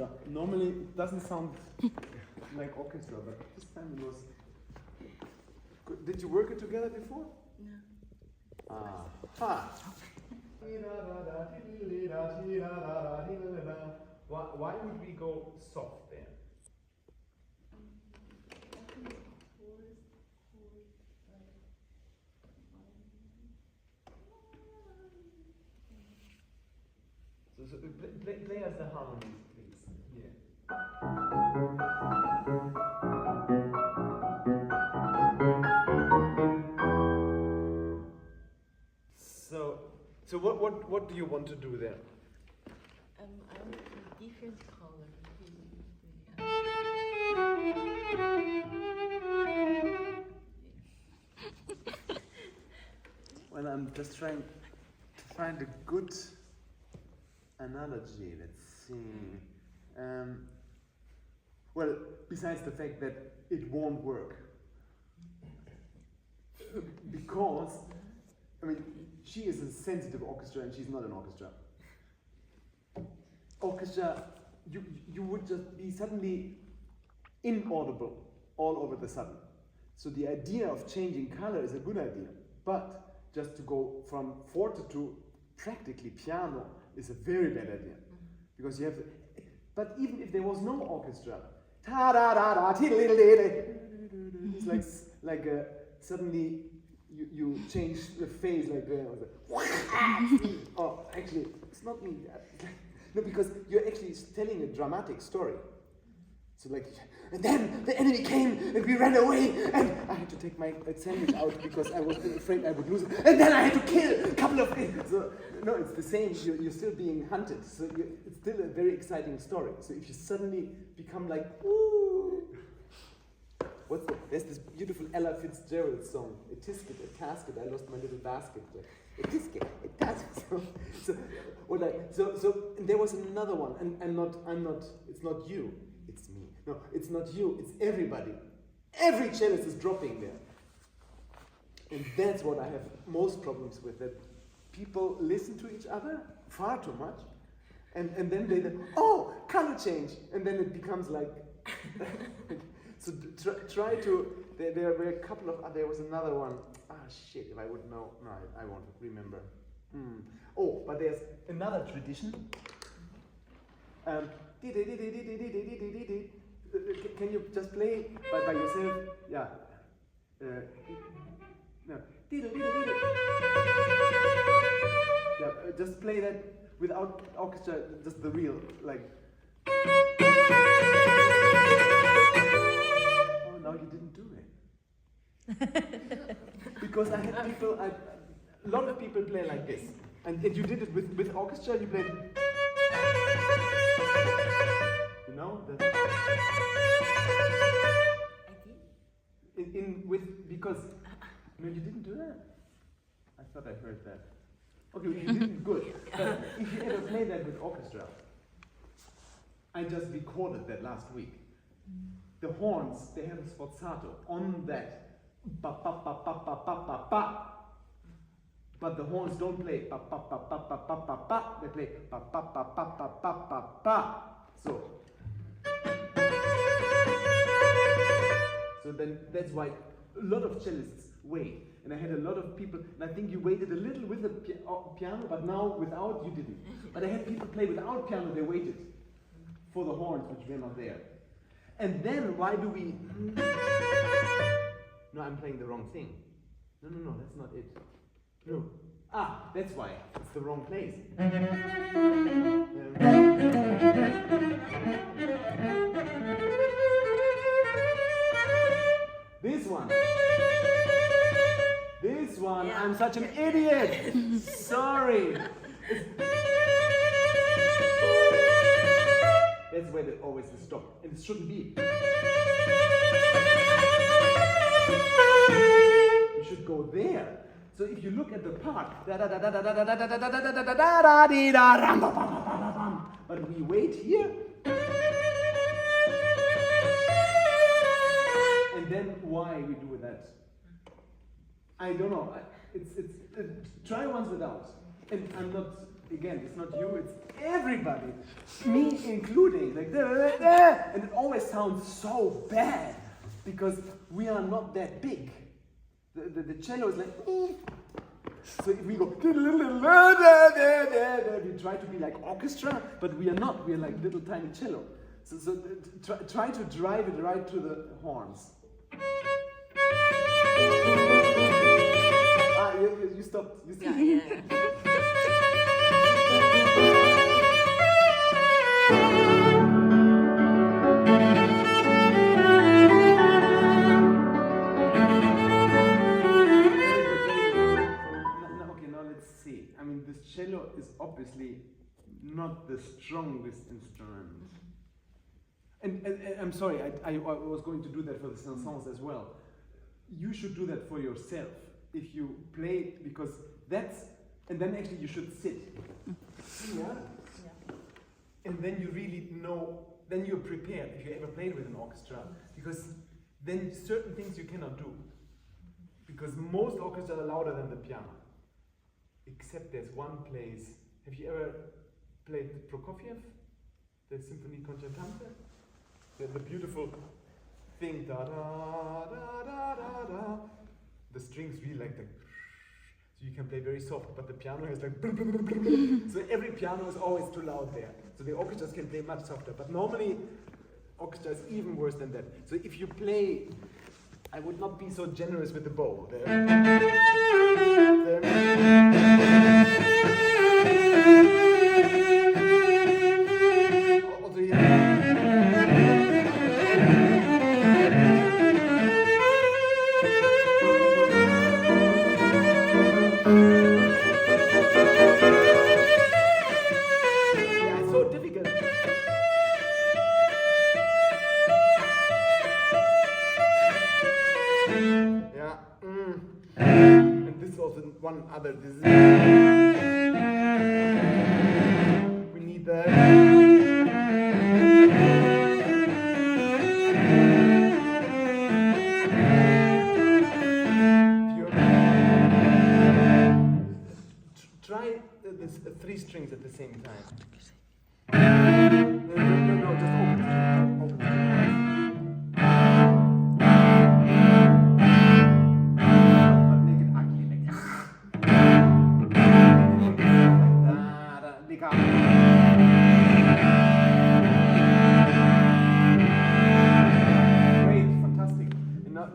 orchestra. Normally it doesn't sound like orchestra, but this time it was good. Did you work it together before? No. Aha. Why would we go soft there? So play us the harmonies, please. Yeah. So what do you want to do there? I want a different color. Well, I'm just trying to find a good analogy. Let's see. Well, besides the fact that it won't work, because I mean, she is a sensitive orchestra and she's not an orchestra. Orchestra, you would just be suddenly inaudible all over the sudden. So the idea of changing color is a good idea, but just to go from forte to practically piano is a very bad idea, because you have to, but even if there was no orchestra, it's like suddenly you change the phase like oh, actually it's not me. No, because you're actually telling a dramatic story. So like, and then the enemy came and we ran away and I had to take my sandwich out because I was afraid I would lose it. And then I had to kill a couple of things. So no, it's the same. You're still being hunted. So it's still a very exciting story. So if you suddenly become like, ooh, there's this beautiful Ella Fitzgerald song, a tisket, a casket, I lost my little basket. A tisket, a tasket. So and there was another one, and I'm not, it's not you. It's me. No, it's not you, it's everybody. Every cellist is dropping there. And that's what I have most problems with, that people listen to each other far too much, and then they, oh, color change, and then it becomes like, so try to, there were a couple of, there was another one, shit, if I would know, no, I won't remember. Oh, but there's another tradition. Can you just play by yourself? Yeah. No. Yeah, just play that without orchestra, just the real, like. Oh, no, you didn't do it. Because I had people, a lot of people play like this. And you did it with orchestra, you played. You know that. I did. Because no, you didn't do that. I thought I heard that. Okay, you didn't. Good. But if you ever play that with orchestra, I just recorded that last week. The horns, they have a sforzato on that. Ba ba ba ba ba ba ba ba. But the horns don't play ba ba ba ba ba ba ba ba. They play ba ba ba ba ba ba ba ba. So then that's why a lot of cellists wait. And I had a lot of people, and I think you waited a little with the piano, but now without you didn't. But I had people play without piano, they waited for the horns, which were not there. And then why do we... No, I'm playing the wrong thing. No, that's not it. No. That's why. It's the wrong place. This one. This one. Yeah. I'm such an idiot. Sorry. That's where it always is stopped. And it shouldn't be. You should go there. So if you look at the part, but we wait here, and then why we do that? I don't know. It's try once without, and I'm not again, it's not you, it's everybody, me including, like, and it always sounds so bad because we are not that big. The cello is like, so if we go, we try to be like orchestra, but we are not. We are like little tiny cello. So try to drive it right to the horns. You stopped. You see? Yeah. This cello is obviously not the strongest instrument. And I'm sorry, I was going to do that for the chansons as well. You should do that for yourself. If you play, because that's, and then actually you should sit. Yeah? And then you really know, then you're prepared if you ever played with an orchestra, because then certain things you cannot do. Because most orchestras are louder than the piano. Except there's one place. Have you ever played Prokofiev? The Symphony Concertante? The beautiful thing, da da da da da da. The strings really like the, so you can play very soft, but the piano has like, so every piano is always too loud there. So the orchestras can play much softer, but normally orchestra is even worse than that. So if you play, I would not be so generous with the bow. One other, this is, we need the, try this 3 strings at the same time. No, just open the string.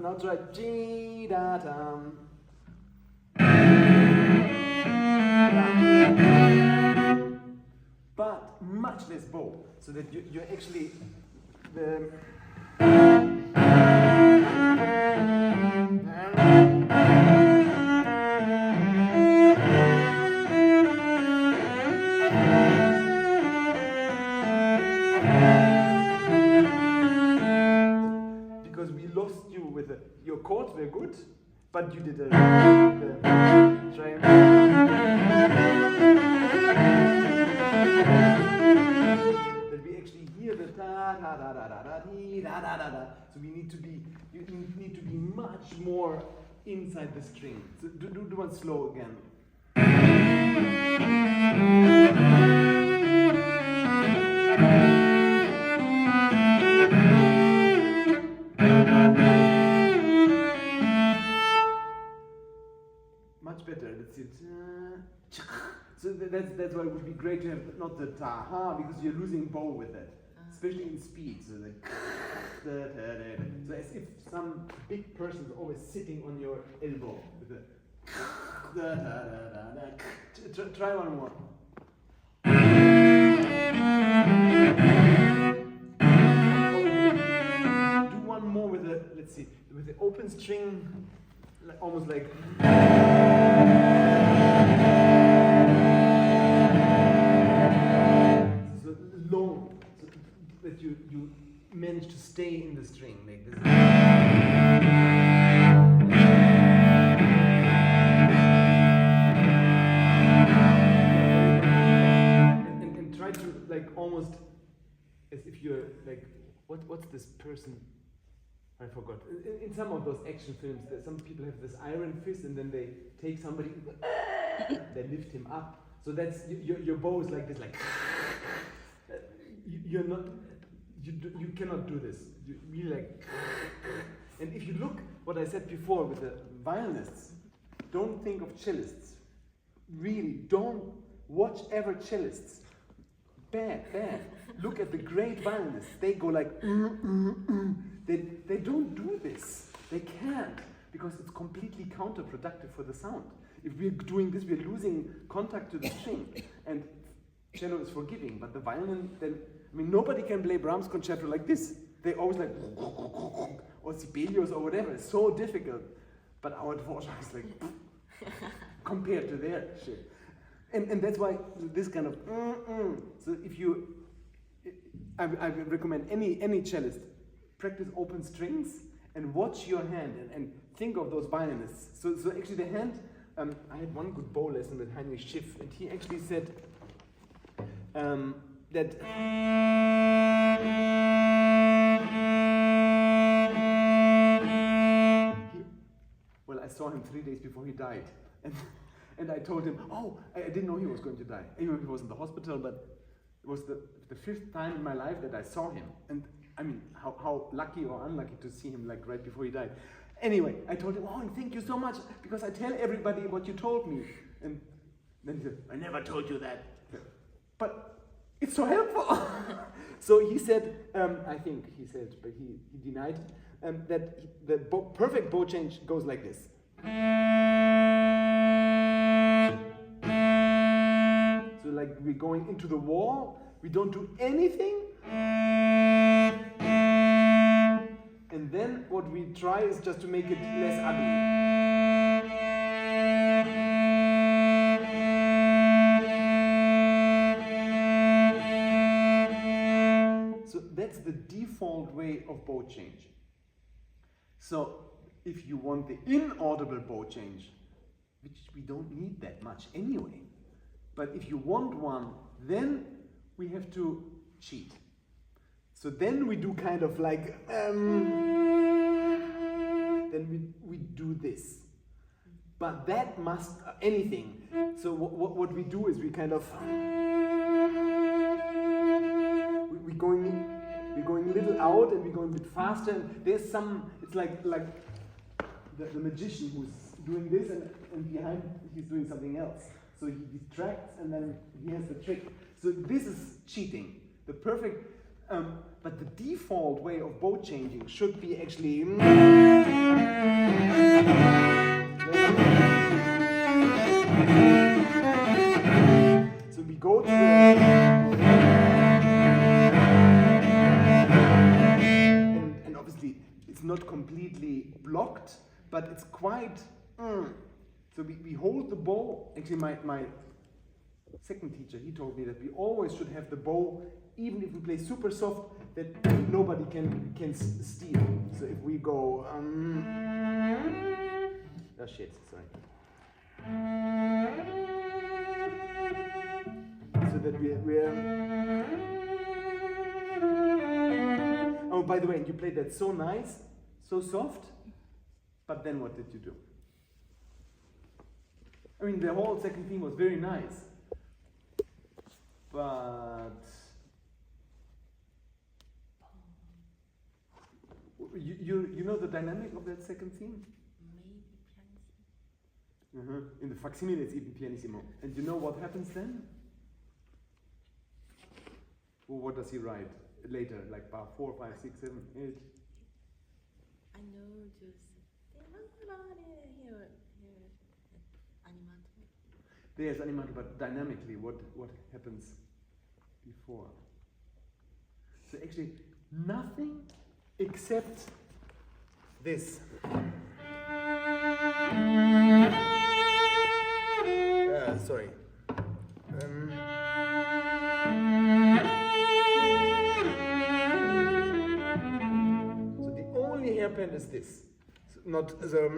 Now try G da dum. But much less bow, so that you actually the your chords were good, but you did try that we actually hear the da da da da da da dee, da da da da. So we need to be, you need to be much more inside the string. So do one slow again. Better. Let's see. So that's why it would be great to have not the ta-ha, because you're losing bow with that, especially in speed. So so as if some big person is always sitting on your elbow with the try one more. Do one more with the, let's see, with the open string, almost like. So long, so that you manage to stay in the string like this. And try to like almost as if you're like, what's this person? I forgot. In some of those action films, some people have this iron fist and then they take somebody, they lift him up. So that's your bow is like this, like you cannot do this. You really like. And if you look what I said before with the violinists, don't think of cellists. Really, don't watch ever cellists. Bad. Look at the great violinists. They go like. They don't do this. They can't, because it's completely counterproductive for the sound. If we're doing this, we're losing contact to the string. And cello is forgiving, but the violin, then, I mean, nobody can play Brahms concerto like this. They always like, or Sibelius or whatever. It's so difficult. But our Dvořák is like, compared to their shit. And that's why this kind of, So if you, I recommend any cellist, practice open strings and watch your hand and think of those violinists. So actually the hand, I had one good bow lesson with Heinrich Schiff, and he actually said that I saw him 3 days before he died, and I told him, I didn't know he was going to die. Anyway, he was in the hospital, but it was the 5th time in my life that I saw him, and I mean, how lucky or unlucky to see him like right before he died. Anyway, I told him, thank you so much, because I tell everybody what you told me. And then he said, I never told you that. But it's so helpful. So he said, I think he said, but he denied, that the perfect bow change goes like this. So like we're going into the wall, we don't do anything. And then what we try is just to make it less ugly. So that's the default way of bow change. So if you want the inaudible bow change, which we don't need that much anyway, but if you want one, then we have to cheat. So then we do kind of like, then we do this. But that must, anything. So what we do is we kind of, we're going a little out and we're going a bit faster. And there's some, it's like the magician who's doing this and behind he's doing something else. So he distracts and then he has the trick. So this is cheating. The perfect, but the default way of bow changing should be actually. So we go to the. And obviously it's not completely blocked, but it's quite. So we hold the bow. Actually, my second teacher, he told me that we always should have the bow, even if we play super soft, that nobody can steal. So if we go, oh shit, sorry. So that we're. Oh, by the way, you played that so nice, so soft, but then what did you do? I mean, the whole second theme was very nice, but you know the dynamic of that second theme? Maybe pianissimo. In the Facsimile it's even pianissimo. And you know what happens then? Well, what does he write later, like bar 4, 5, 6, 7, 8? I know just here animato. There's animato, but dynamically, what happens before? So actually, nothing except this. Sorry. So the only hairpin is this, so not the.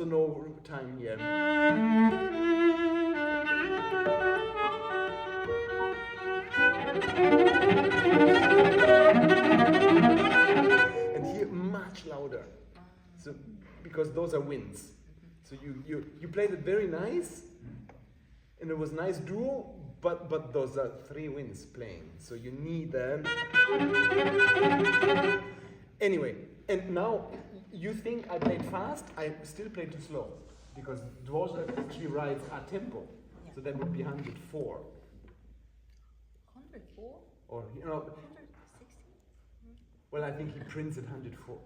no time here. And here much louder. So because those are winds. So you played it very nice, and it was nice duo, but those are three winds playing. So you need them. Anyway, and now you think I played fast, I still play too slow. Because Dvořák actually writes a tempo. Yeah. So that would be 104. 104? Or, 160? well, I think he prints it 104.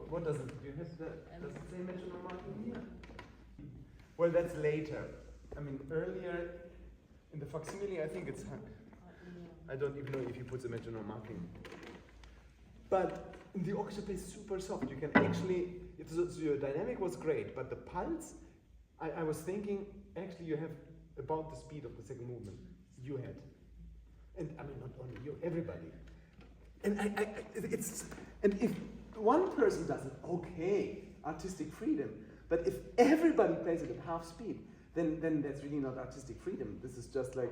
What does it, do you have does it say metronome marking here? Well, that's later. I mean, earlier in the Facsimile, I think it's, I don't even know if he puts a metronome marking. But the orchestra plays super soft. You can actually, so your dynamic was great, but the pulse, I was thinking, actually you have about the speed of the second movement you had. And I mean, not only you, everybody. And and if one person does it, okay, artistic freedom. But if everybody plays it at half speed, then that's really not artistic freedom. This is just like,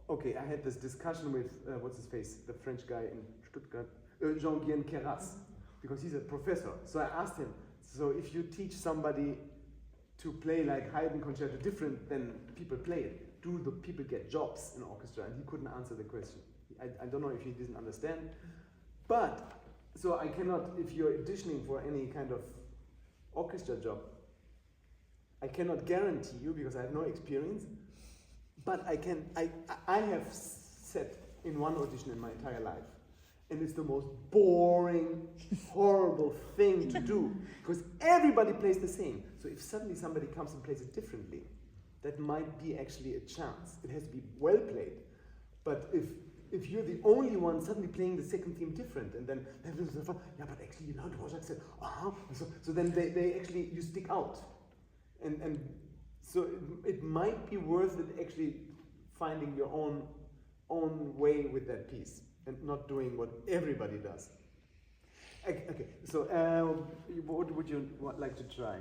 okay, I had this discussion with, what's his face, the French guy in Stuttgart, Jean-Guyen Keras, because he's a professor. So I asked him, so if you teach somebody to play like Haydn concerto different than people play it, do the people get jobs in orchestra? And he couldn't answer the question. I don't know if he didn't understand. But, so I cannot, if you're auditioning for any kind of orchestra job, I cannot guarantee you because I have no experience, but I have sat in one audition in my entire life, and it's the most boring, horrible thing to do, because everybody plays the same. So if suddenly somebody comes and plays it differently, that might be actually a chance. It has to be well played. But if you're the only one suddenly playing the second theme different, and then yeah, but actually, Dvořák said, so then they actually, you stick out. And so it might be worth it actually finding your own way with that piece and not doing what everybody does. Okay, so what would you like to try?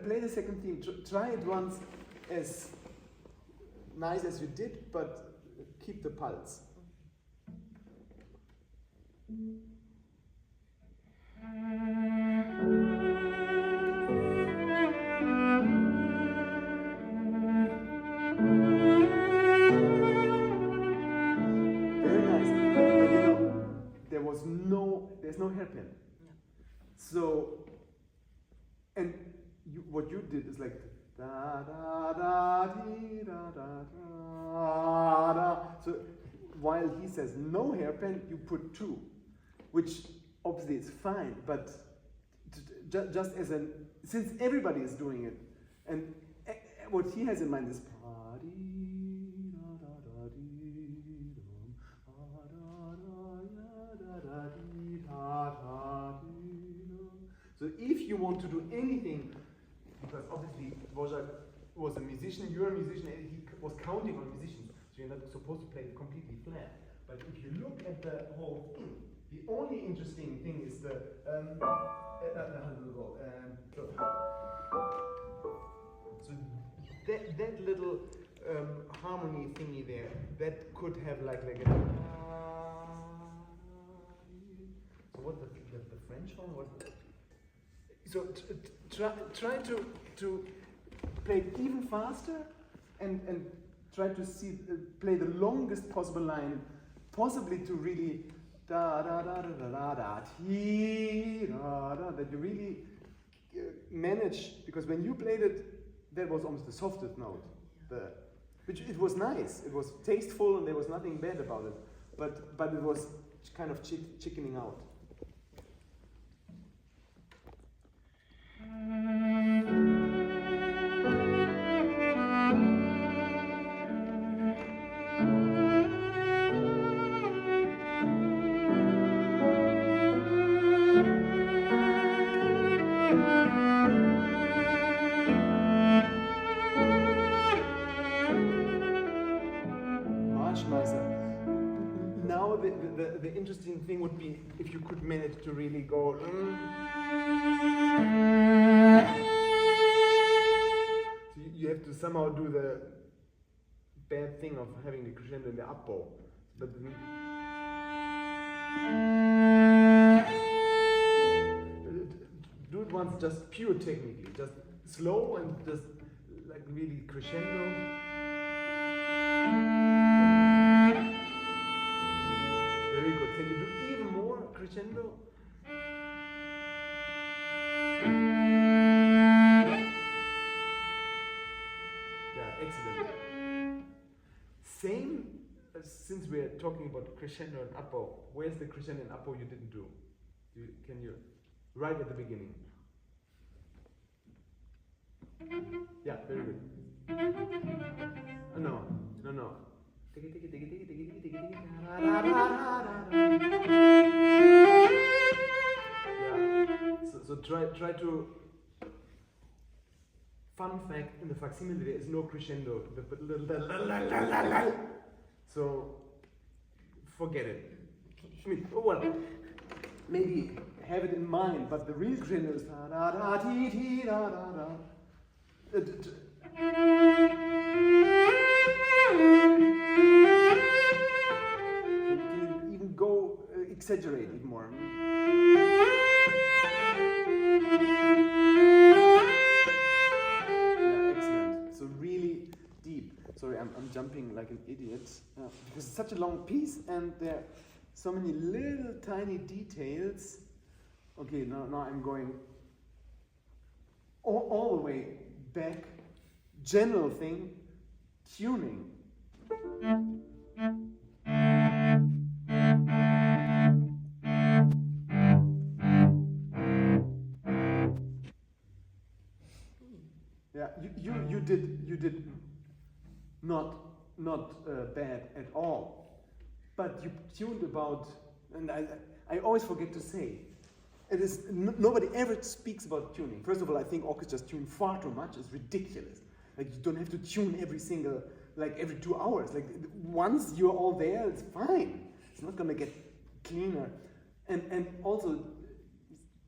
Play the second theme. Try it once as nice as you did, but keep the pulse. There's no hairpin. Yeah. So, and what you did is like da da da dee, da da da da. So while he says no hairpin, you put two, which obviously is fine, but just as since everybody is doing it, and what he has in mind is so if you want to do anything, because obviously Dvořák was a musician, you're a musician, and he was counting on musicians, so you're not supposed to play it completely flat. But if you look at the whole thing, the only interesting thing is the so that little harmony thingy there, that could have like a so what the French one was. So try to play it even faster and try to play the longest possible line, possibly to really da da da da da da ti da da, that you really manage, because when you played it, that was almost the softest note, which it was nice, it was tasteful, and there was nothing bad about it, but it was kind of chickening out. Much nicer. Now the interesting interesting thing would be if you could manage to really go. So you have to somehow do the bad thing of having the crescendo in the up bow, but do it once, just pure technically, just slow and just like really crescendo. Very good. Can you do even more crescendo? Yeah, excellent. Same, since we're talking about crescendo and up bow, where's the crescendo and up bow you didn't do? Can you, right at the beginning? Yeah, very good. No. Yeah. So try to. Fun fact: in the facsimile there is no crescendo. So forget it. I mean, well, maybe have it in mind, but the real crescendo is da da da ti ti da da da. Can you even go exaggerate it more? Yeah, excellent. So really deep. Sorry, I'm jumping like an idiot because it's such a long piece and there are so many little tiny details. Okay, now I'm going all the way back. General thing, tuning. Yeah, you did not bad at all, but you tuned about, and I always forget to say, it is nobody ever speaks about tuning. First of all, I think orchestras tune far too much. It's ridiculous. Like you don't have to tune every 2 hours. Like once you're all there, it's fine. It's not gonna get cleaner. And also,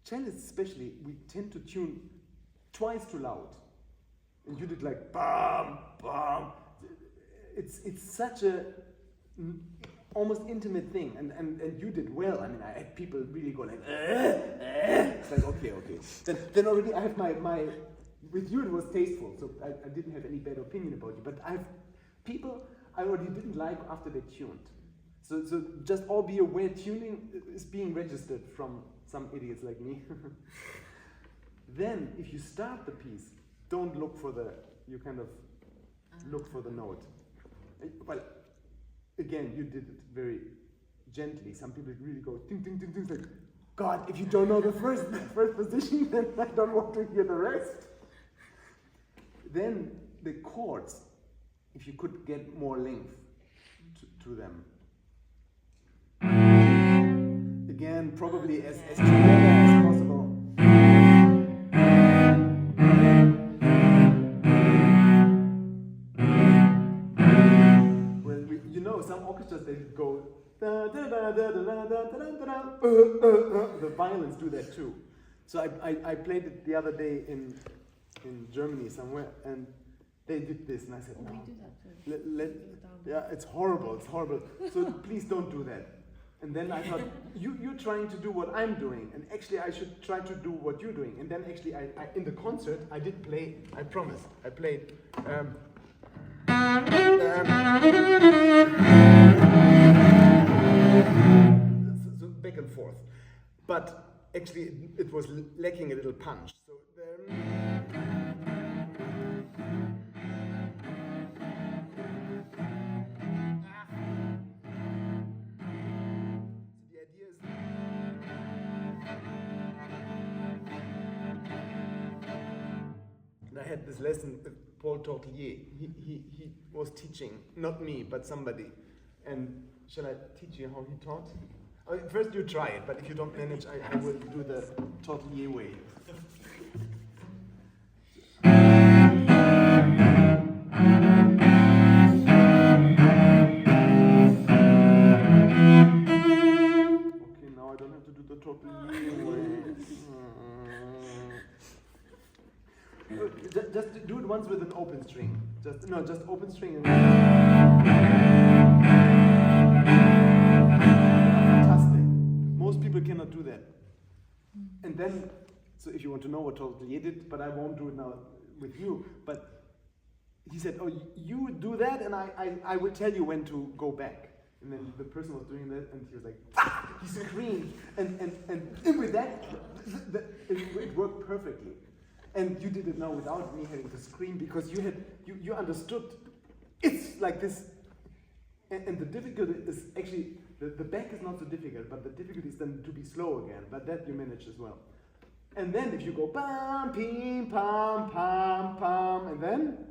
cellists especially, we tend to tune twice too loud. And you did like bam, bam. It's such a almost intimate thing, and you did well. I mean, I had people really go like, It's like okay. Then already I have my. With you it was tasteful, so I didn't have any bad opinion about you. But I have people I already didn't like after they tuned. So just all be aware, tuning is being registered from some idiots like me. Then, if you start the piece, don't look for look for the note. Well, again, you did it very gently. Some people really go ding ding ding ding. Like, God, if you don't know the first position, then I don't want to hear the rest. Then the chords, if you could get more length to them. Again, probably as together as possible. Well, you know, some orchestras they go da da da da da da da da da. The violins do that too. So I played it the other day in Germany somewhere, and they did this, and I said, no. We do that too. Yeah, it's horrible. So please don't do that. And then I thought, you're trying to do what I'm doing, and actually I should try to do what you're doing. And then actually, I in the concert, I did play, I promise, I played so back and forth. But actually, it was lacking a little punch. So I had this lesson with Paul Tortelier. He was teaching, not me, but somebody. And shall I teach you how he taught? First you try it, but if you don't manage, I will do the Tortelier way. I don't have to do the total way. Just do it once with an open string. Just open string and fantastic. Most people cannot do that. And then, so if you want to know what Tolstoy did, but I won't do it now with you, but he said, oh, you do that and I will tell you when to go back. And then the person was doing that and he was like, ah! He screamed. And with that, it worked perfectly. And you did it now without me having to scream because you understood. It's like this. And the difficulty is actually, the back is not so difficult, but the difficulty is then to be slow again. But that you manage as well. And then if you go pam, pim, pam, pam, pam, and then,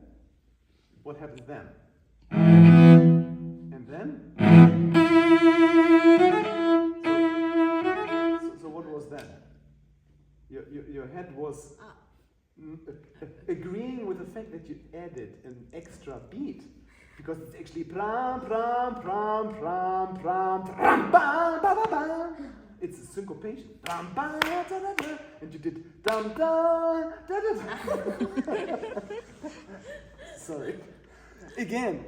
what happens then? And then? So what was that? Your head was agreeing with the fact that you added an extra beat. Because it's actually pram, pram, pram, pram, pram, pram, bam, ba, ba, bam. It's a syncopation. Bam, bam, da, da, da. And you did dum, da, da, da, da. Sorry. Again,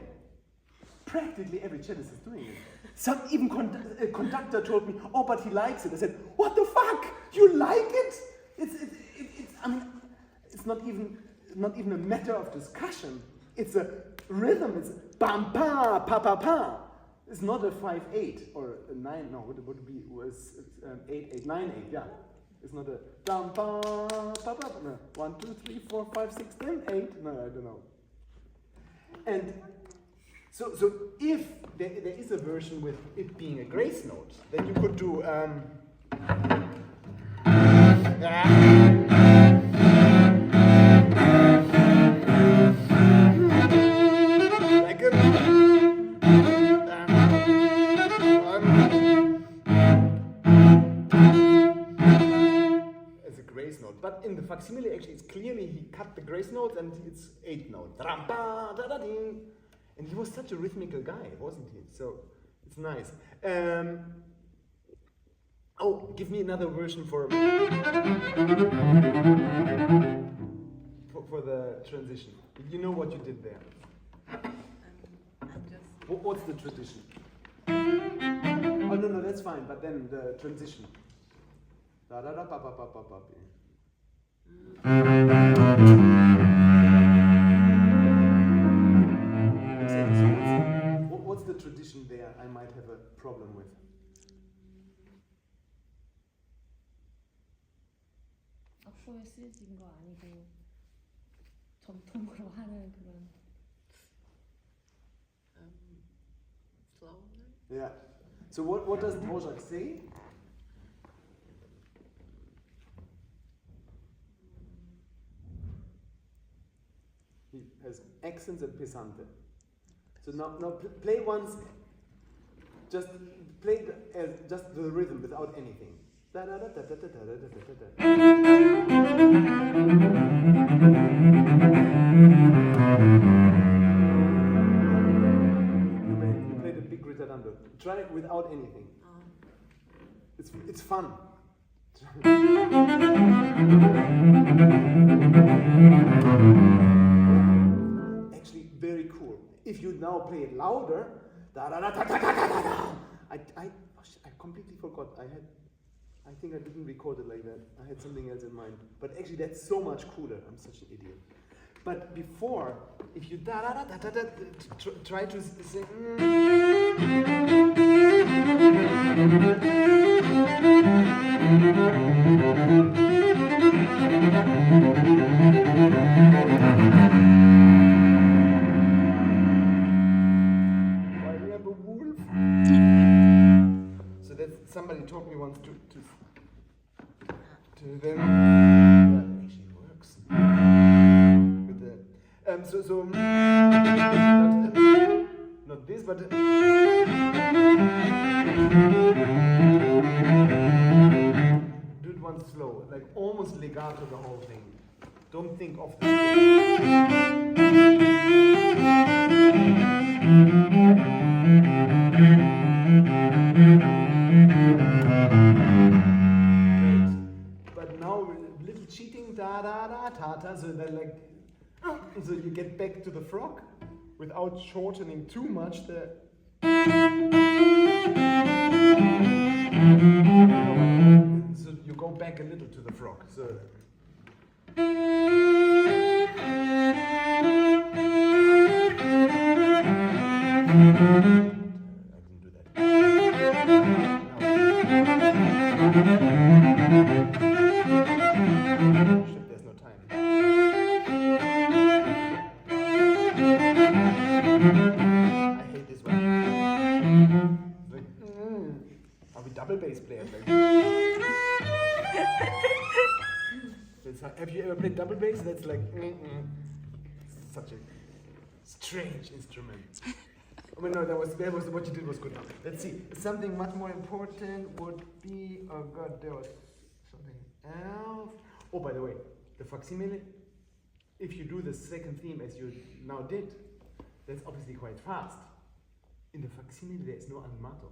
practically every cellist is doing it. Some even a conductor told me, oh, but he likes it. I said, what the fuck? You like it? It's I mean, it's not even a matter of discussion. It's a rhythm. It's bam pa pa pa pa. It's not a 5/8 or a 9. No, what would be was 8/8 9/8. Yeah, it's not a bam pa pa pa. No, 1 2 3 4 5 6 7 8. No, I don't know. And so if there is a version with it being a grace note, then you could do as a grace note. But in the facsimile, actually, it's clearly he cut the grace notes and it's 8 notes. And he was such a rhythmical guy, wasn't he? So it's nice. Oh, give me another version for the transition. You know what you did there. What's the tradition? Oh no, that's fine. But then the transition. Da da da pa pa pa pa pa. What's the tradition there? I might have a problem with. 앞으로에 쓰여진 거 아니고 전통으로 하는 그런. Slower. Yeah. So what does Dvořák say? He has accents and pesante. So now play once. Just play just the rhythm without anything. Da da da da da da da da da da. You play the big ritardando. Try it without anything. It's fun. Actually, very cool. If you now play it louder, da da da da da da da da. I completely forgot. I think I didn't record it like that. I had something else in mind. But actually, that's so much cooler. I'm such an idiot. But before, if you da da da da da da, try to sing. Why we have a wolf? So that somebody taught me once to then that actually works with the so not this but do it once slow, like almost legato the whole thing. Don't think of the ta ta. So they're like, so you get back to the frog without shortening too much the. So you go back a little to the frog. So. There's no time. I hate this one. It's like, are we double bass players? Like, have you ever played double bass? That's like such a strange instrument. Oh, no, that was what you did was good. Let's see. Something much more important would be. Oh God, there was something else. Oh, by the way, the facsimile. If you do the second theme as you now did, that's obviously quite fast. In the facsimile, there is no animato.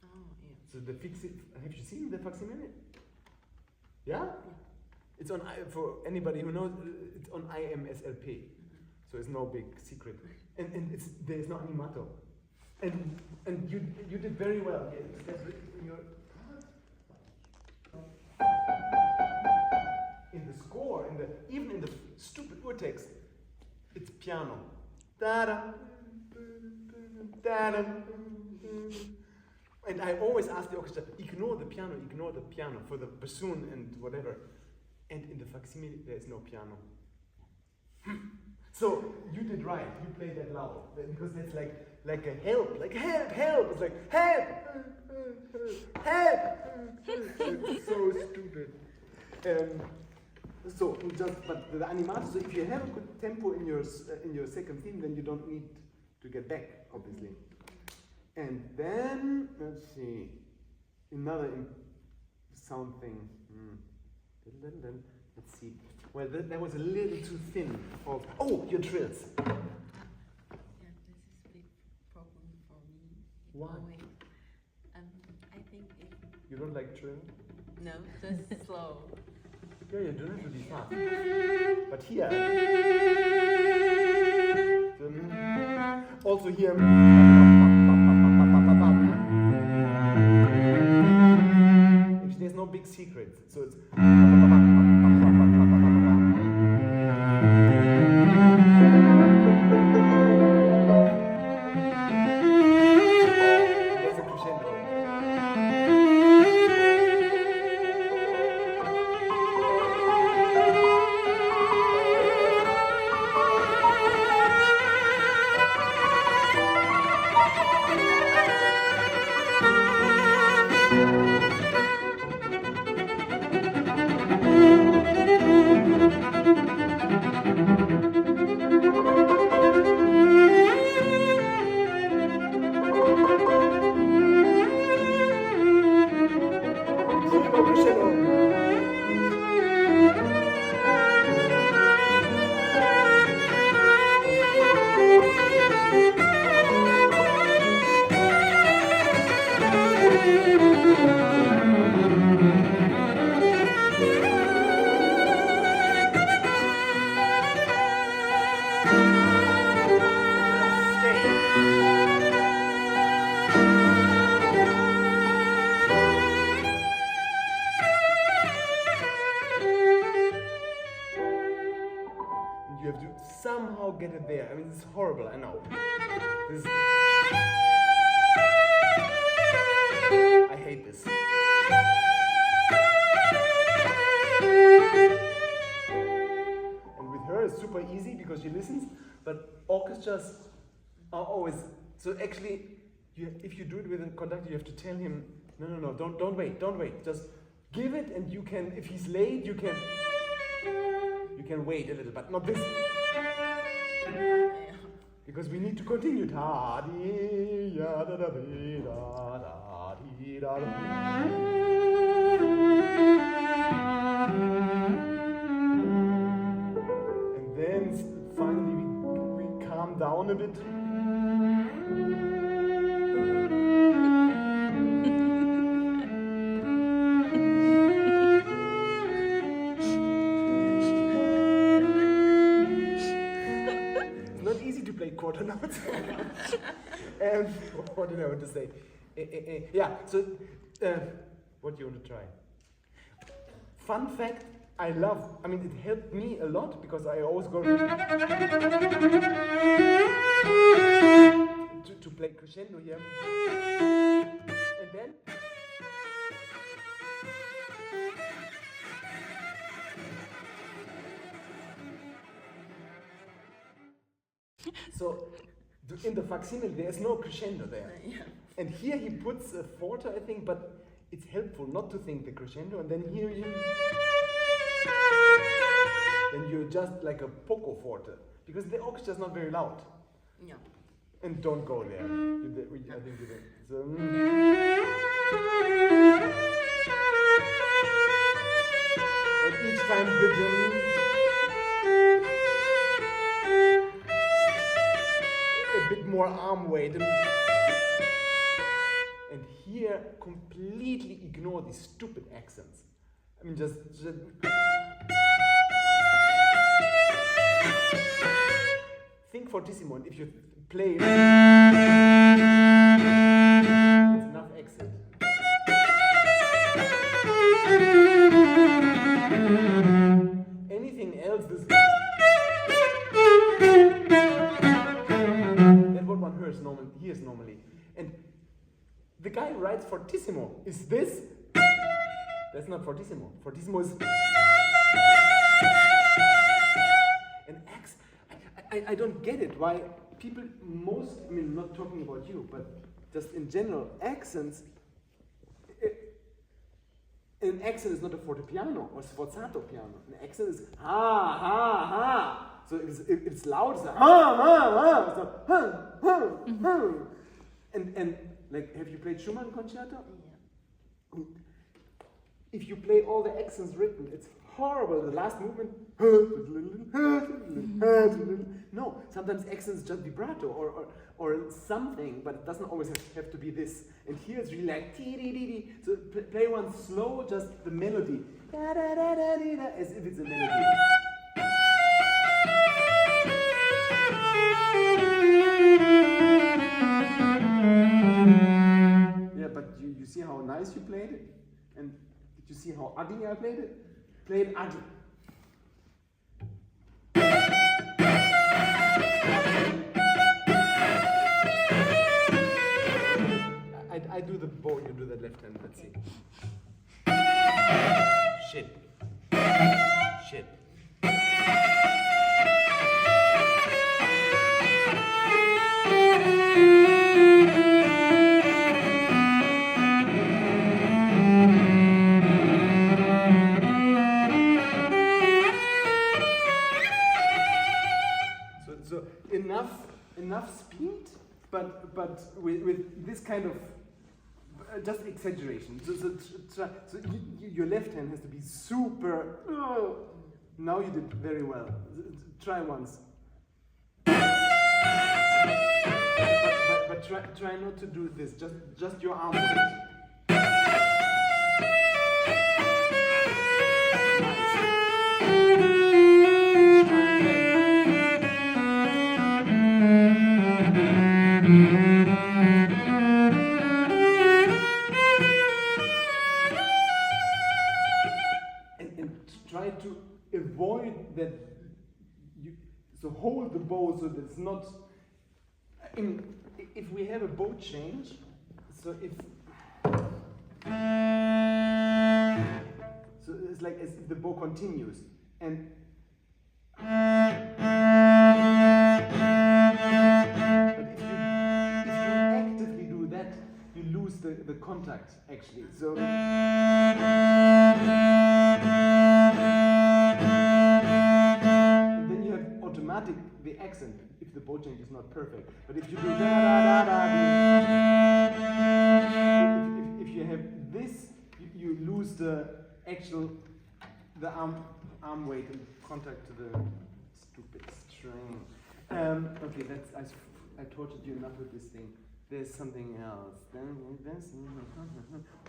Oh, yeah. So the have you seen the facsimile? Yeah? It's on, for anybody who knows, it's on IMSLP. So it's no big secret. And there is no animato. And you did very well. In the score, even in the stupid urtext, it's piano. Da-da, da-da. And I always ask the orchestra, ignore the piano for the bassoon and whatever. And in the facsimile, there is no piano. So you did right. You played that loud because that's like a help, like help. It's like help. It's so stupid. So but the animato. So if you have a good tempo in your second theme, then you don't need to get back, obviously. And then let's see another sound thing. Let's see. Well, that was a little too thin. Your trills. Yeah, this is a big problem for me. Why? Always. I think it. You don't like trill? No, just slow. Yeah, you don't have to be fast. But here. Also here. There's no big secret. So it's. There's a crescendo. You have to somehow get it there. I mean, it's horrible, I know. I hate this. And with her, it's super easy because she listens, but orchestras are always... So actually, if you do it with a conductor, you have to tell him, no, don't wait. Just give it, and you can, if he's late, you can wait a little, but not this. Because we need to continue. And then finally we calm down a bit. what did I want to say? Yeah, so what do you want to try? Fun fact, I mean, it helped me a lot because I always go to play crescendo here. And then so in the facsimile there's no crescendo there. Yeah. And here he puts a forte, I think, but it's helpful not to think the crescendo, and then here then you're just like a poco forte, because the orchestra is not very loud. Yeah. And don't go there. I think you did. So, but each time a bit more arm weight. And here, completely ignore these stupid accents. I mean, just think fortissimo, and if you play, it's enough accent. Anything else, that's what one hears normally. And the guy who writes fortissimo is this. That's not fortissimo. Fortissimo is an accent. I don't get it. Why people I mean, not talking about you, but just in general, accents. An accent is not a fortepiano or sforzato piano. An accent is ha ha ha. So if it's loud, it's like ha ha ha. So ha ha ha. And like, have you played Schumann concerto? Yeah. If you play all the accents written, it's horrible. The last movement, no. Sometimes accents just vibrato or something, but it doesn't always have to be this. And here it's really like ti. So play one slow, just the melody, da da da da da, as if it's a melody. Yeah, but you see how nice you played it, and did you see how ugly I played it? Played ugly. I do the bow, you do the left hand, let's see. Shit. Shit. So enough speed, but with this kind of just exaggeration. So your left hand has to be super. Now you did very well. Try once. But try not to do this. Just your arm weight. Try to avoid that. So hold the bow so that it's not. If we have a bow change, so it's like as if the bow continues, and but if you actively do that, you lose the contact actually. So. The accent, if the bow change is not perfect, but if you do da da da da, if you have this, you lose the arm weight and contact to the stupid string. Okay, I tortured you enough with this thing. There's something else.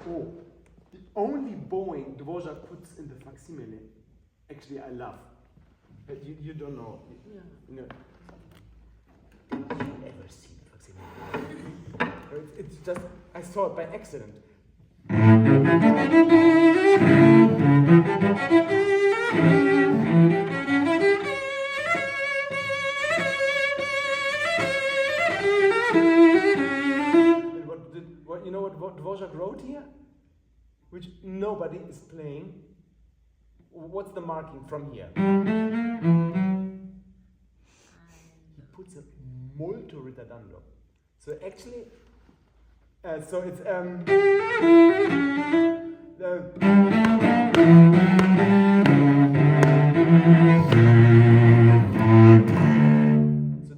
Oh, the only bowing Dvořák puts in the facsimile, actually I love. But you don't know. Yeah. You know. Did you ever see the facsimile? It's just, I saw it by accident. You know what Dvořák wrote here? Which nobody is playing. What's the marking from here? He puts a molto ritardando. So actually, so it's so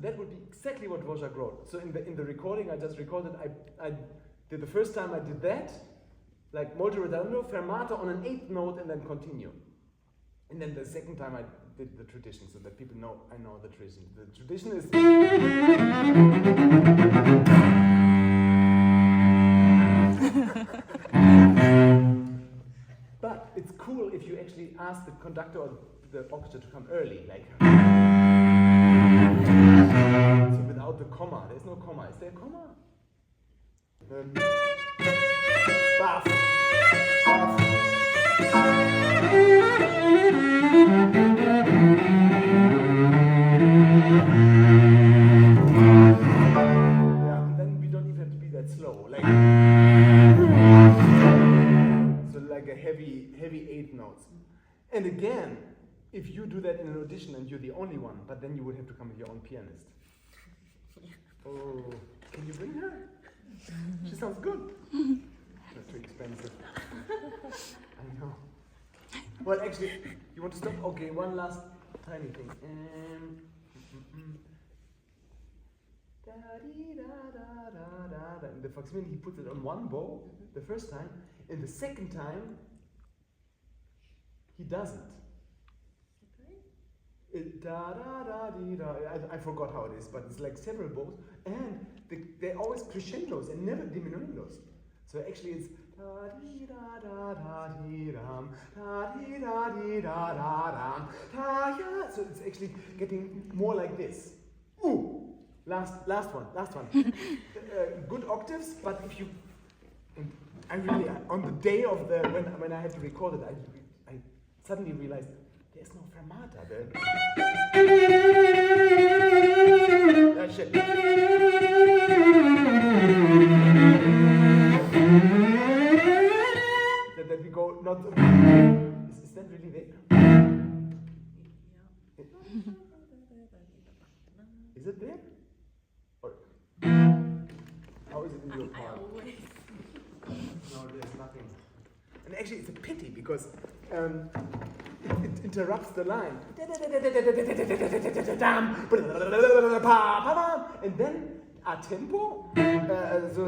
that would be exactly what Dvořák wrote. So in the recording I just recorded, I did the first time I did that, like molto ritardando, fermata on an 8th note and then continue. And then the second time I did the tradition so that people know I know the tradition. The tradition is but it's cool if you actually ask the conductor or the orchestra to come early, like so without the comma. There's no comma. Is there a comma? Baf. Baf. Yeah, and then we don't even have to be that slow. Like so, like a heavy 8 notes. And again, if you do that in an audition and you're the only one, but then you would have to come with your own pianist. Oh, can you bring her? She sounds good. Not too expensive. I know. Well, actually, you want to stop? Okay, one last tiny thing. In the Facsimile, he puts it on one bow the first time, and the second time, he doesn't. I forgot how it is, but it's like several bows, and they're always crescendos and never diminuendos. So actually it's so it's actually getting more like this. Ooh, last one. Good octaves, but if you, I really on the day of the when I had to record it, I suddenly realized there's no fermata there. Shit. That we go not. Is that really there? Is it there? Or how is it in your part? No, there's nothing. And actually, it's a pity because it interrupts the line. And then a tempo. So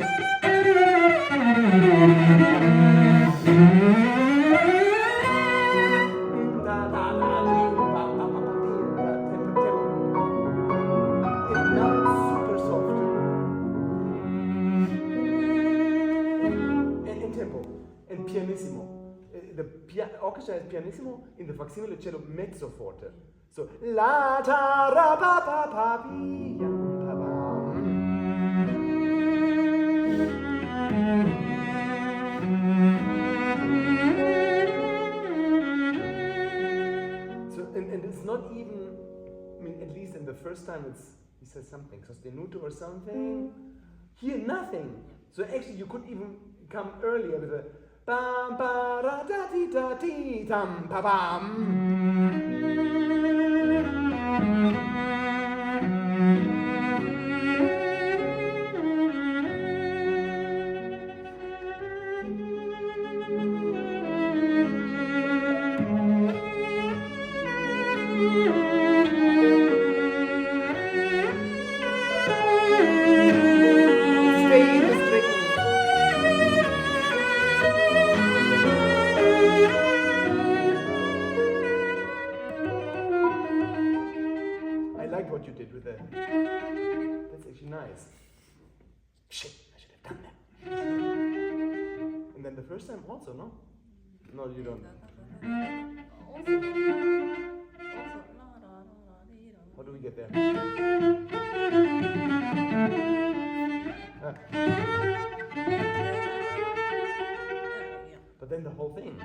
super soft. In tempo. And pianissimo. The orchestra is pianissimo, in the Facsimile cello mezzo forte. So la ta ra pa pa pa pi ya pa pa. So and it's not even, I mean, at least in the first time he says something, sostenuto or something. Here nothing. So actually you could even come earlier with a bam ba ra da ti tam pa bam. What you did with that. That's actually nice. Shit, I should have done that. And then the first time also, no? No, you don't. How do we get there? But then the whole thing.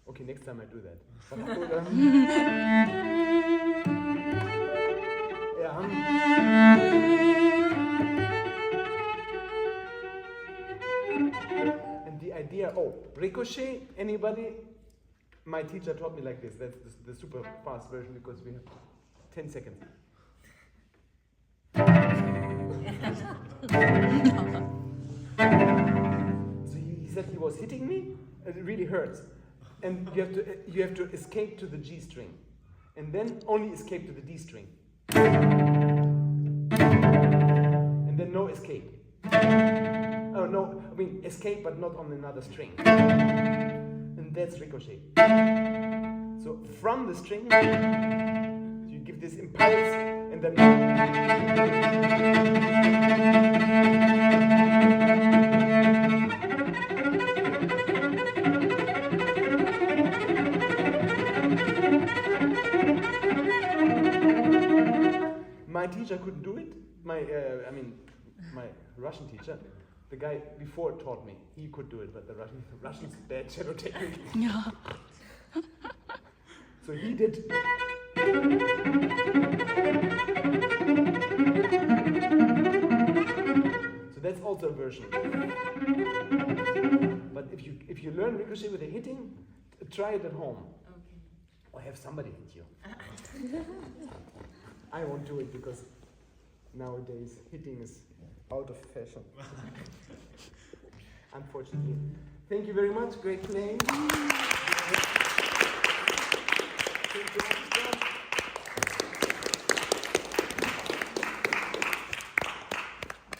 Okay, next time I do that. And the idea, ricochet, anybody? My teacher taught me like this. That's the super fast version because we have 10 seconds. So he said he was hitting me, and it really hurts. And you have to escape to the G string, and then only escape to the D string, and then no escape. Oh no, I mean escape, but not on another string. And that's ricochet. So from the string, you give this impulse, and then. My teacher couldn't do it. My Russian teacher, the guy before taught me, he could do it, but the Russian's bad cello technique. Yeah. So he did. So that's also a version. But if you learn ricochet with the hitting, try it at home. Okay. Or have somebody hit you. I won't do it because nowadays hitting is out of fashion. Unfortunately. Thank you very much. Great playing. Thank you.